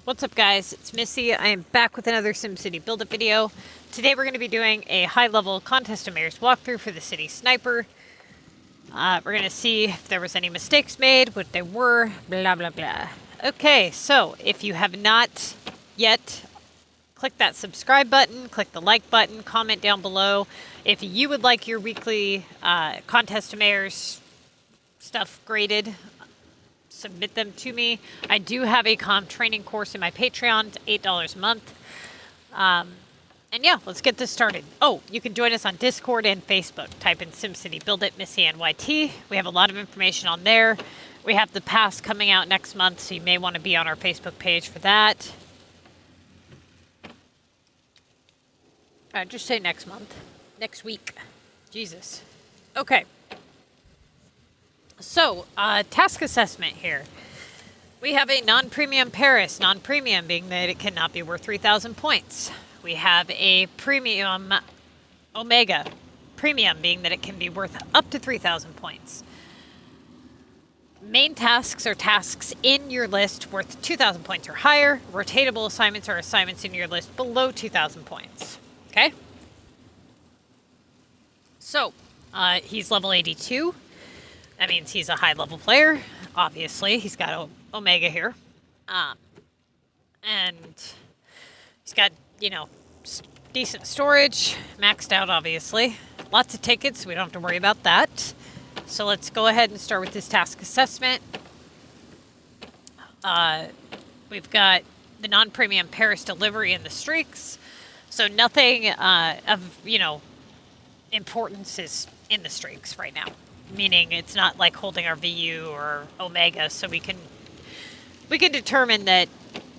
What's up, guys? It's Missy. I am back with another SimCity build-up video. Today we're going to be doing a high-level Contest of Mayors walkthrough for the City Sniper. We're going to see if there was any mistakes made, what they were, blah, blah, blah. Okay, so if you have not yet, click that subscribe button, click the like button, comment down below. If you would like your weekly Contest of Mayors stuff graded, submit them to me. I do have a CoM training course in my Patreon. It's $8 a month. And yeah, let's get this started. Oh, you can join us on Discord and Facebook. Type in SimCity Build It, MissyAnne. We have a lot of information on there. We have the pass coming out next month, so you may want to be on our Facebook page for that. Just say next month. Next week. Jesus. Okay. So, task assessment here. We have a non-premium Paris, non-premium being that it cannot be worth 3,000 points. We have a premium Omega, premium being that it can be worth up to 3,000 points. Main tasks are tasks in your list worth 2,000 points or higher. Rotatable assignments are assignments in your list below 2,000 points. Okay? So, he's level 82. That means he's a high-level player, obviously. He's got Omega here. And he's got, you know, decent storage, maxed out, obviously. Lots of tickets, we don't have to worry about that. So let's go ahead and start with this task assessment. We've got the non-premium Paris delivery and the streaks. So nothing of, you know, importance is in the streaks right now. Meaning it's not like holding our VU or Omega, so we can determine that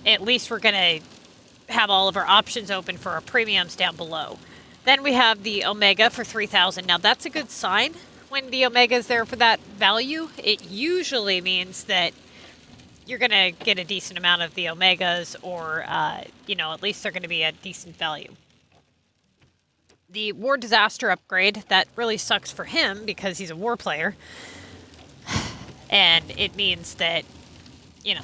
at least we're going to have all of our options open for our premiums down below. Then we have the Omega for 3,000. Now that's a good sign when the Omega is there for that value. It usually means that you're going to get a decent amount of the Omegas, or you know, at least they're going to be a decent value. The War Disaster upgrade, that really sucks for him because he's a war player. And it means that, you know,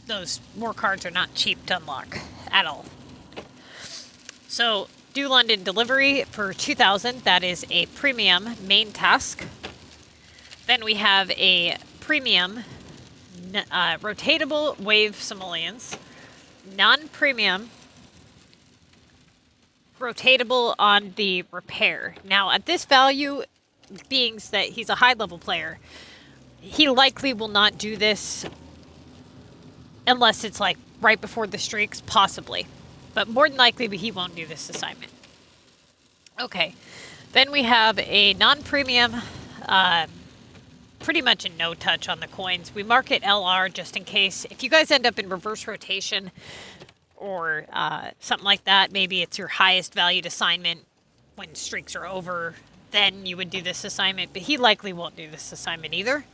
those war cards are not cheap to unlock at all. So, do London delivery for 2,000. That is a premium main task. Then we have a premium rotatable wave simoleons. Non-premium rotatable on the repair. Now, at this value, being that he's a high-level player, he likely will not do this unless it's like right before the streaks, possibly. But more than likely, he won't do this assignment. Okay. Then we have a non-premium, pretty much a no-touch on the coins. We mark it LR just in case. If you guys end up in reverse rotation, or something like that, maybe it's your highest valued assignment when streaks are over, then you would do this assignment, but he likely won't do this assignment either.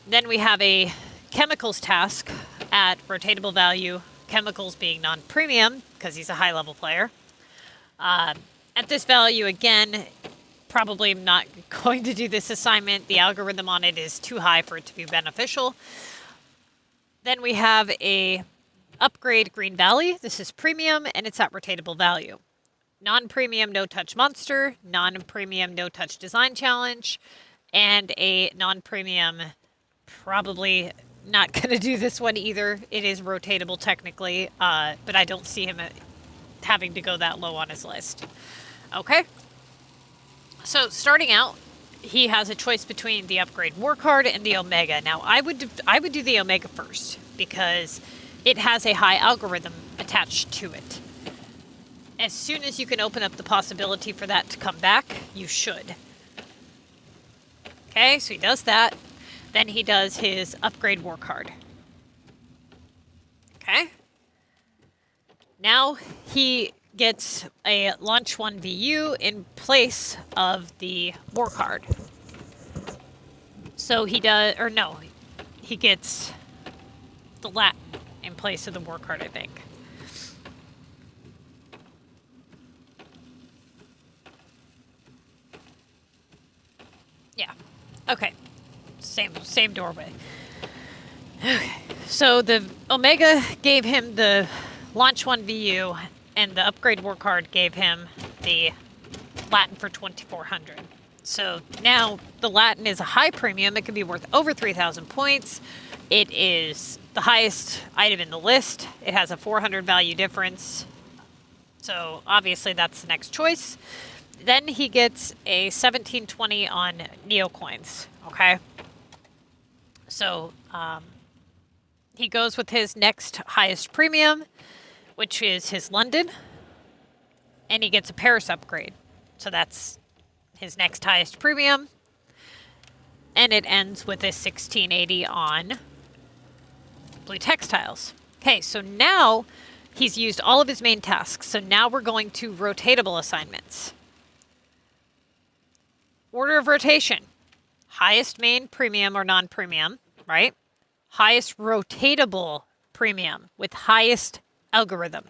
Then we have a chemicals task at rotatable value, chemicals being non-premium, because he's a high-level player. At this value, again, probably not going to do this assignment. The algorithm on it is too high for it to be beneficial. Then we have a upgrade Green Valley. This is premium, and it's at rotatable value. Non-premium no-touch monster, non-premium no-touch design challenge, and a non-premium, probably not going to do this one either. It is rotatable technically, but I don't see him having to go that low on his list. Okay. So starting out, he has a choice between the upgrade war card and the Omega. Now I would do the Omega first because it has a high algorithm attached to it. As soon as you can open up the possibility for that to come back, you should. Okay, so he does that. Then he does his upgrade war card. Okay. Now he gets a launch 1 VU in place of the war card. So he does, or no, he gets the Latin in place of the war card, I think. Yeah. Okay. Same doorway. Okay. So the Omega gave him the Launch 1 VU, and the Upgrade War card gave him the Latin for 2,400. So now the Latin is a high premium. It could be worth over 3,000 points. It is the highest item in the list. It has a 400 value difference. So obviously that's the next choice. Then he gets a 1720 on Neocoins, okay? So he goes with his next highest premium, which is his London, and he gets a Paris upgrade. So that's his next highest premium. And it ends with a 1680 on Blue Textiles. Okay, so now he's used all of his main tasks. So now we're going to rotatable assignments. Order of rotation. Highest main premium or non-premium, right? Highest rotatable premium with highest algorithm.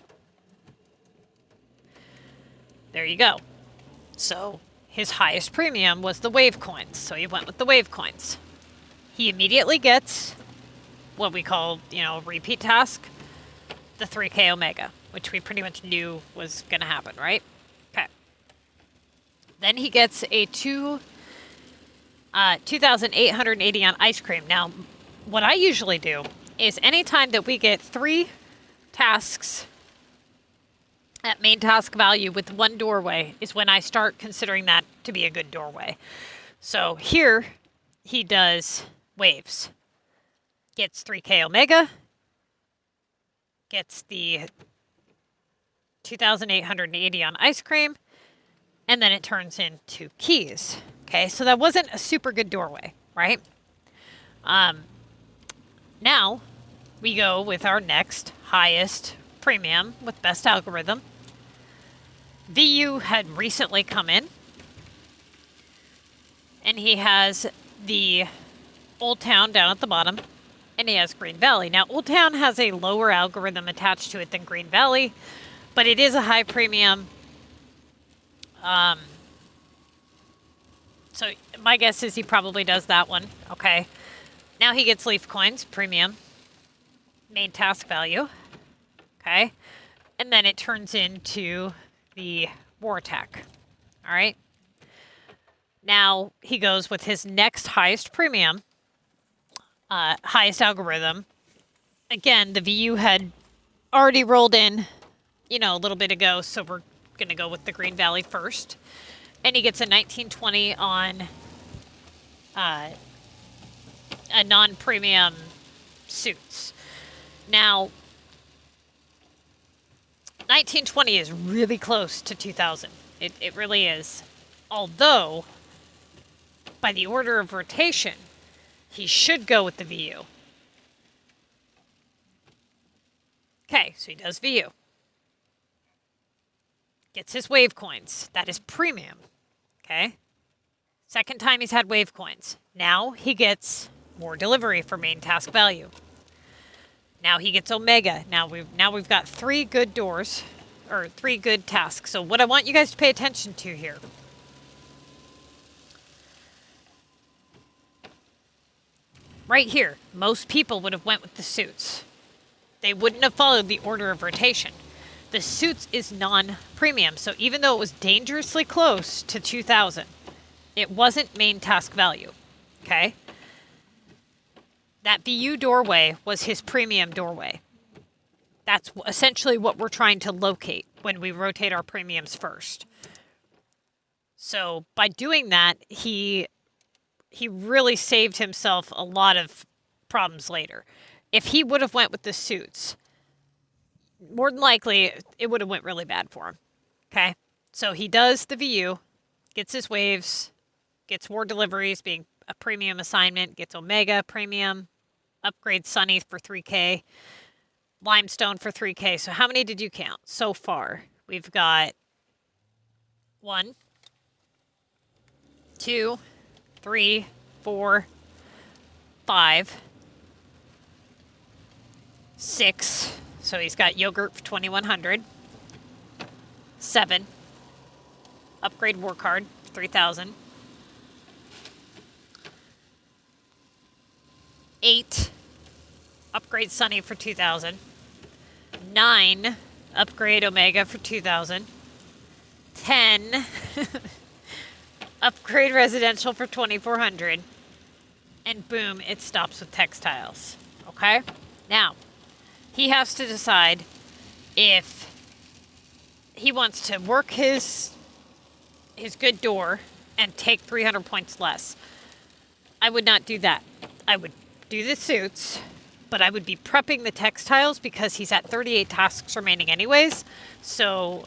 There you go. So his highest premium was the wave coins. So he went with the wave coins. He immediately gets what we call, repeat task, the 3K Omega, which we pretty much knew was going to happen, right? Okay. Then he gets a 2,880 on ice cream. Now, what I usually do is anytime that we get 3 tasks at main task value with 1 doorway is when I start considering that to be a good doorway. So here he does waves. Gets 3K Omega. Gets the 2,880 on ice cream. And then it turns into keys. Okay, so that wasn't a super good doorway, right? Now we go with our next highest premium with best algorithm. VU had recently come in, and he has the Old Town down at the bottom, and he has Green Valley. Now, Old Town has a lower algorithm attached to it than Green Valley, but it is a high premium. So my guess is he probably does that one. Okay. Now he gets Leaf Coins, premium, main task value. Okay. And then it turns into the War Attack. All right. Now he goes with his next highest premium, highest algorithm. Again, the VU had already rolled in, a little bit ago, so we're going to go with the Green Valley first. And he gets a 1920 on a non-premium suits. Now, 1920 is really close to 2000. It really is. Although, by the order of rotation, he should go with the VU. Okay, so he does VU. Gets his wave coins. That is premium. Okay. Second time he's had wave coins. Now he gets more delivery for main task value. Now he gets Omega. Now we've got 3 good doors, or 3 good tasks. So what I want you guys to pay attention to here. Right here, most people would have went with the suits. They wouldn't have followed the order of rotation. The suits is non-premium, so even though it was dangerously close to 2,000, it wasn't main task value, okay? That VU doorway was his premium doorway. That's essentially what we're trying to locate when we rotate our premiums first. So by doing that, he really saved himself a lot of problems later. If he would have went with the suits, more than likely, it would have went really bad for him. Okay? So he does the VU, gets his waves, gets more deliveries, being a premium assignment, gets Omega premium, upgrades Sunny for 3K, Limestone for 3K. So how many did you count so far? We've got 1, 2, 3, 4, 5, 6. So he's got Yogurt for 2,100. 7. Upgrade War Card, 3,000. 8. upgrade Sunny for 2,000. 9, upgrade Omega for 2,000. 10, upgrade Residential for 2,400. And boom, it stops with textiles. Okay? Now, he has to decide if he wants to work his good door and take 300 points less. I would not do that. I would do the suits, but I would be prepping the textiles because he's at 38 tasks remaining anyways. So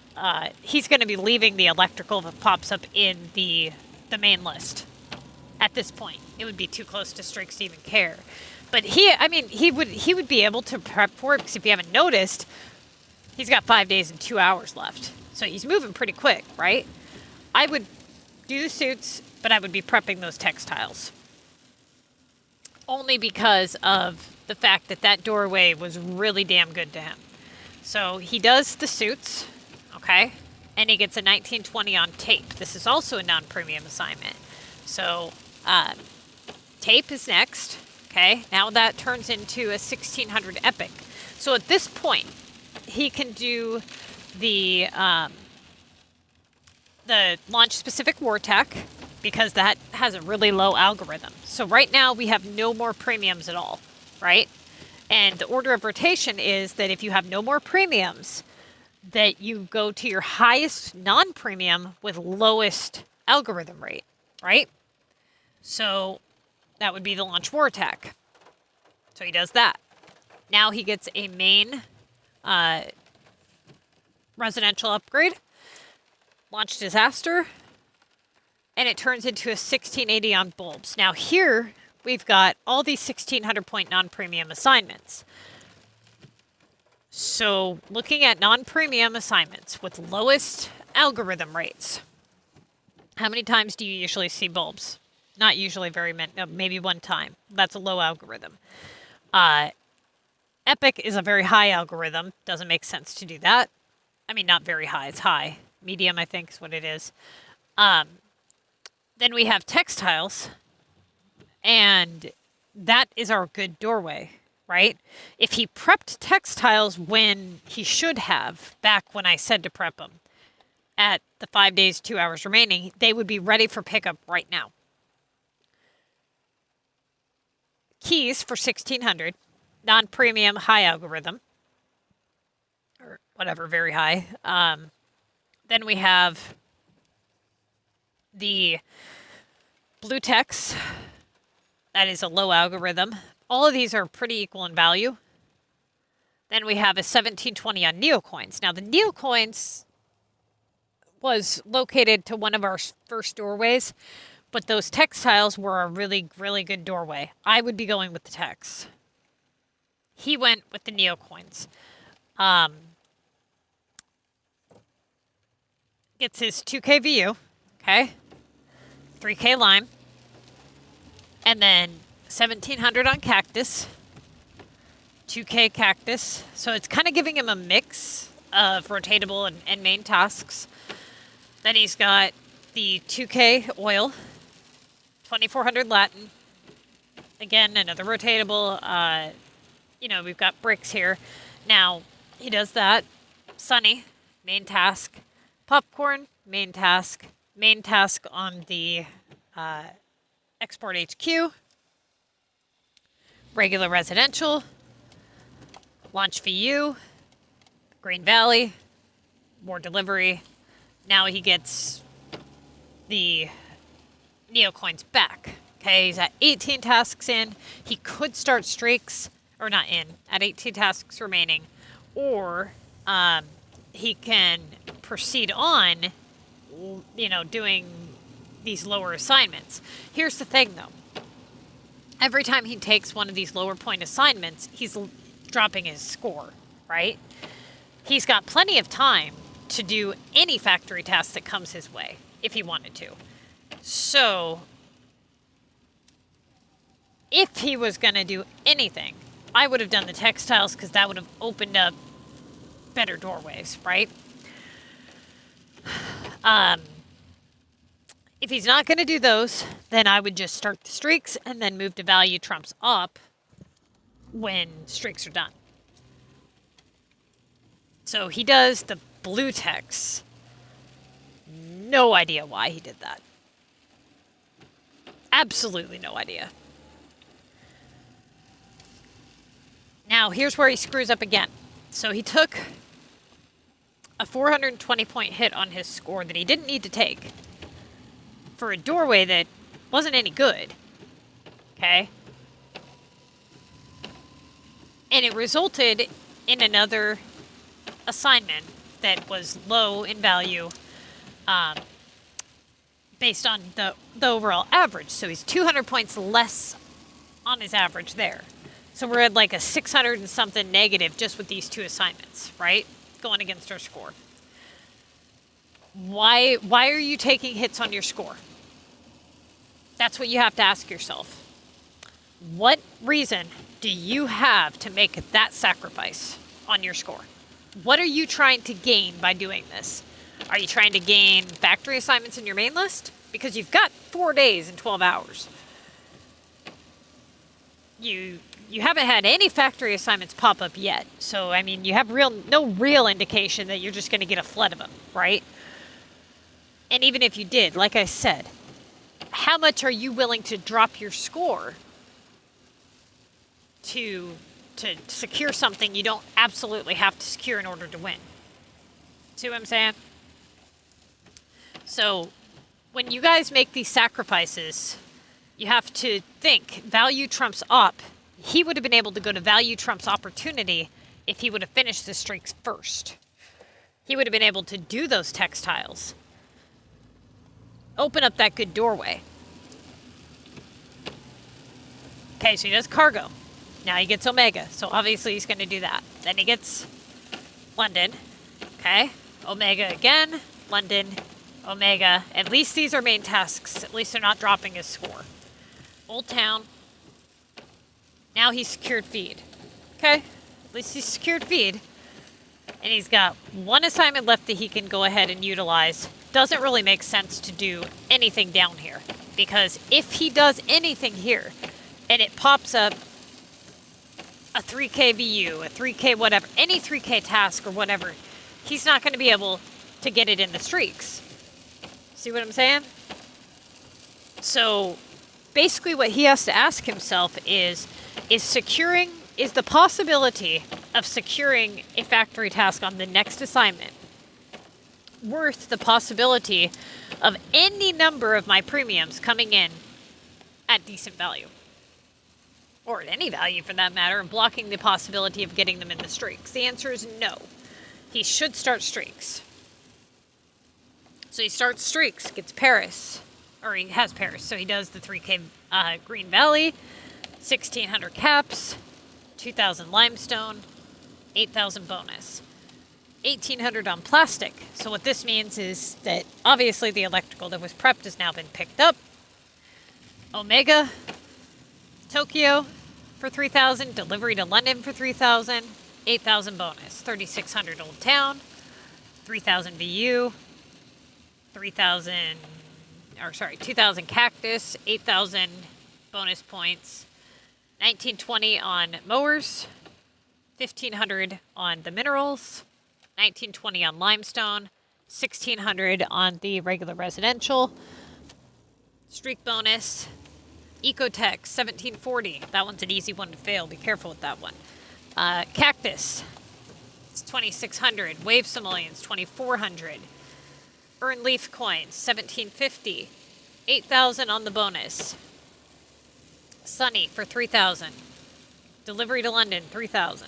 he's going to be leaving the electrical that pops up in the main list. At this point, it would be too close to streaks to even care. But he would be able to prep for it because if you haven't noticed, he's got 5 days and 2 hours left. So he's moving pretty quick, right? I would do the suits, but I would be prepping those textiles. Only because of the fact that that doorway was really damn good to him. So he does the suits, okay? And he gets a 1920 on tape. This is also a non-premium assignment. So tape is next, okay? Now that turns into a 1600 epic. So at this point, he can do the launch-specific war tech, because that has a really low algorithm. So right now we have no more premiums at all, right? And the order of rotation is that if you have no more premiums, that you go to your highest non-premium with lowest algorithm rate, right? So that would be the launch war attack. So he does that. Now he gets a main residential upgrade, launch disaster, and it turns into a 1680 on bulbs. Now here, we've got all these 1600 point non-premium assignments. So looking at non-premium assignments with lowest algorithm rates, how many times do you usually see bulbs? Not usually very many, maybe one time. That's a low algorithm. Epic is a very high algorithm. Doesn't make sense to do that. I mean, not very high, it's high. Medium, I think, is what it is. Then we have textiles, and that is our good doorway, right? If he prepped textiles when he should have, back when I said to prep them, at the 5 days, 2 hours remaining, they would be ready for pickup right now. Keys for 1600, non-premium high algorithm, or whatever, very high. Then we have the blue text, that is a low algorithm. All of these are pretty equal in value. Then we have a 1720 on neocoins. Now the neocoins was located to one of our first doorways, but those textiles were a really, really good doorway. I would be going with the text. He went with the neocoins. Gets his 2K VU, okay? 3K lime. And then 1700 on cactus. 2K cactus. So it's kind of giving him a mix of rotatable and main tasks. Then he's got the 2K oil. 2400 Latin. Again, another rotatable. We've got bricks here. Now, he does that. Sunny, main task. Popcorn, main task. Main task on the Export HQ. Regular residential. Launch VU. Green Valley. More delivery. Now he gets the neocoins back. Okay, he's at 18 tasks in. He could start streaks, or not in, at 18 tasks remaining. Or he can proceed on, doing these lower assignments. Here's the thing, though. Every time he takes one of these lower point assignments, he's dropping his score, right? He's got plenty of time to do any factory task that comes his way, if he wanted to. So, if he was going to do anything, I would have done the textiles because that would have opened up better doorways, right? If he's not going to do those, then I would just start the streaks and then move to value trumps up. when streaks are done. So he does the blue text. No idea why he did that. Absolutely no idea. Now, here's where he screws up again. So he took a 420 point hit on his score that he didn't need to take for a doorway that wasn't any good. Okay? And it resulted in another assignment that was low in value based on the overall average. So he's 200 points less on his average there. So we're at like a 600 and something negative just with these two assignments, right? Going against our score. Why are you taking hits on your score? That's what you have to ask yourself. What reason do you have to make that sacrifice on your score? What are you trying to gain by doing this? Are you trying to gain factory assignments in your main list? Because you've got 4 days and 12 hours. You haven't had any factory assignments pop up yet. So, I mean, you have no real indication that you're just going to get a flood of them, right? And even if you did, like I said, how much are you willing to drop your score to secure something you don't absolutely have to secure in order to win? See what I'm saying? So, when you guys make these sacrifices, you have to think value trumps op. He would have been able to go to value trumps opportunity if he would have finished the streaks first. He would have been able to do those textiles. Open up that good doorway. Okay, so he does cargo. Now he gets Omega, so obviously he's going to do that. Then he gets London. Okay, Omega again, London, Omega. At least these are main tasks. At least they're not dropping his score. Old Town. Now he's secured feed. Okay, at least he's secured feed. And he's got one assignment left that he can go ahead and utilize. Doesn't really make sense to do anything down here. Because if he does anything here, and it pops up a 3K VU, a 3K whatever, any 3K task or whatever, he's not going to be able to get it in the streaks. See what I'm saying? So basically what he has to ask himself is the possibility of securing a factory task on the next assignment worth the possibility of any number of my premiums coming in at decent value? Or at any value for that matter, and blocking the possibility of getting them in the streaks? The answer is no. He should start streaks. So he starts streaks, gets Paris, or he has Paris, so he does the 3K Green Valley, 1,600 caps, 2,000 limestone, 8,000 bonus, 1,800 on plastic. So what this means is that obviously the electrical that was prepped has now been picked up. Omega, Tokyo for 3,000, delivery to London for 3,000, 8,000 bonus, 3,600 Old Town, 3,000 VU, 2,000 Cactus, 8,000 bonus points, 1,920 on mowers, 1,500 on the minerals, 1,920 on limestone, 1,600 on the regular residential, streak bonus, Ecotech, 1,740. That one's an easy one to fail. Be careful with that one. Cactus, it's 2,600. Wave Simoleons, 2,400. Earn Leaf Coins, 1,750. 8,000 on the bonus. Sunny for 3,000. Delivery to London, 3,000.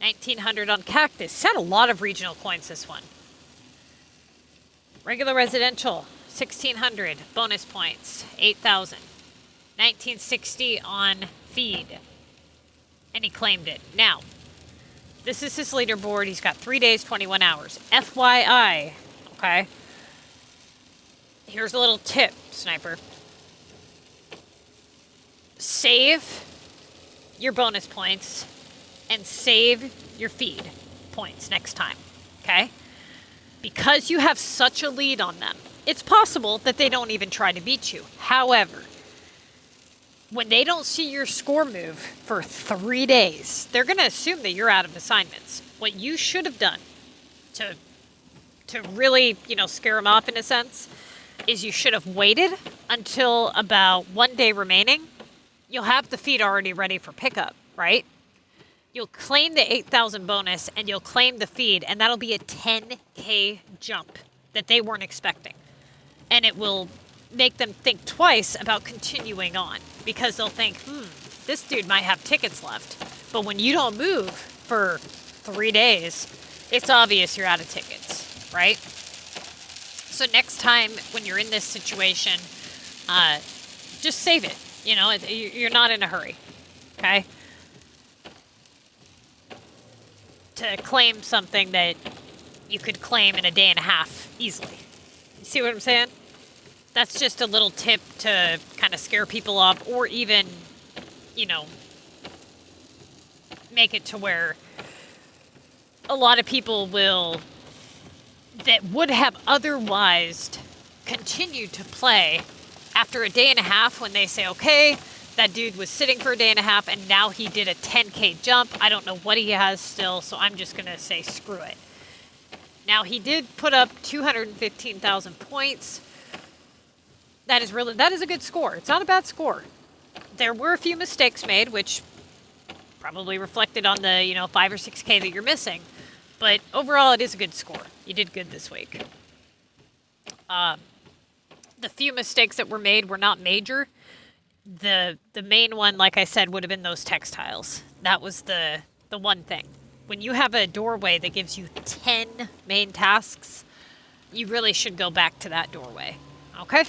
1,900 on Cactus. It's had a lot of regional coins, this one. Regular residential, 1,600. Bonus points, 8,000. 1,960 on feed. And he claimed it. Now, this is his leaderboard. He's got 3 days, 21 hours. FYI, okay? Here's a little tip, Sniper. Save your bonus points and save your feed points next time, okay? Because you have such a lead on them, it's possible that they don't even try to beat you. However, When they don't see your score move for 3 days, they're going to assume that you're out of assignments. What you should have done to really, scare them off in a sense, is you should have waited until about 1 day remaining. You'll have the feed already ready for pickup, right? You'll claim the 8,000 bonus and you'll claim the feed, and that'll be a 10K jump that they weren't expecting. And it will make them think twice about continuing on, because they'll think, this dude might have tickets left. But when you don't move for 3 days, it's obvious you're out of tickets, right? So next time when you're in this situation, just save it. You're not in a hurry, okay? To claim something that you could claim in a day and a half easily. You see what I'm saying? That's just a little tip to kind of scare people off, or even, make it to where a lot of people that would have otherwise continued to play after a day and a half, when they say, okay, that dude was sitting for a day and a half and now he did a 10K jump. I don't know what he has still, so I'm just going to say screw it. Now, he did put up 215,000 points. That is a good score. It's not a bad score. There were a few mistakes made, which probably reflected on the, 5 or 6K that you're missing. But overall, it is a good score. You did good this week. The few mistakes that were made were not major. The main one, like I said, would have been those textiles. That was the one thing. When you have a doorway that gives you 10 main tasks, you really should go back to that doorway. Okay?